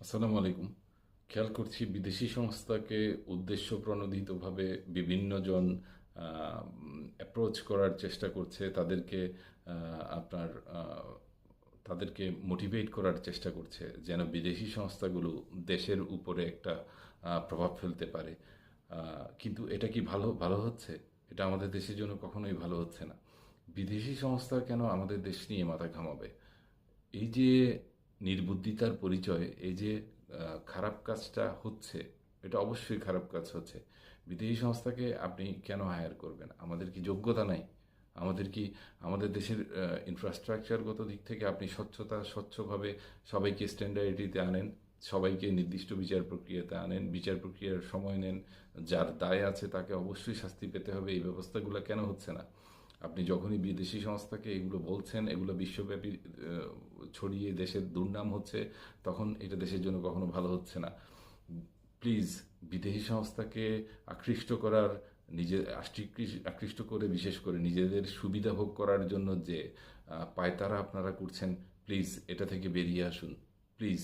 আসসালামু আলাইকুম। খেয়াল করছি বিদেশি সংস্থাকে উদ্দেশ্য প্রণোদিতভাবে বিভিন্ন জন অ্যাপ্রোচ করার চেষ্টা করছে, তাদেরকে আপনার তাদেরকে মোটিভেট করার চেষ্টা করছে যেন বিদেশি সংস্থাগুলো দেশের উপরে একটা প্রভাব ফেলতে পারে। কিন্তু এটা কি ভালো ভালো হচ্ছে? এটা আমাদের দেশের জন্য কখনোই ভালো হচ্ছে না। বিদেশি সংস্থা কেন আমাদের দেশ নিয়ে মাথা ঘামাবে? এই যে নির্বুদ্ধিতার পরিচয়, এই যে খারাপ কাজটা হচ্ছে, এটা অবশ্যই খারাপ কাজ হচ্ছে। বিদেশি সংস্থাকে আপনি কেন হায়ার করবেন? আমাদের কি যোগ্যতা নাই? আমাদের কি আমাদের দেশের ইনফ্রাস্ট্রাকচারগত দিক থেকে আপনি স্বচ্ছভাবে সবাইকে স্ট্যান্ডার্ডিতে আনেন, সবাইকে নির্দিষ্ট বিচার প্রক্রিয়াতে আনেন, বিচার প্রক্রিয়ার সময় নেন, যার দায় আছে তাকে অবশ্যই শাস্তি পেতে হবে, এই ব্যবস্থাগুলো কেন হচ্ছে না? আপনি যখনই বিদেশি সংস্থাকে এগুলো বলছেন, এগুলো বিশ্বব্যাপী ছড়িয়ে দেশের দুর্নাম হচ্ছে, তখন এটা দেশের জন্য কখনো ভালো হচ্ছে না। প্লিজ, বিদেশি সংস্থাকে আকৃষ্ট করার, আকৃষ্ট করে বিশেষ করে নিজেদের সুবিধা ভোগ করার জন্য যে পায়তারা আপনারা করছেন, প্লিজ এটা থেকে বেরিয়ে আসুন। প্লিজ।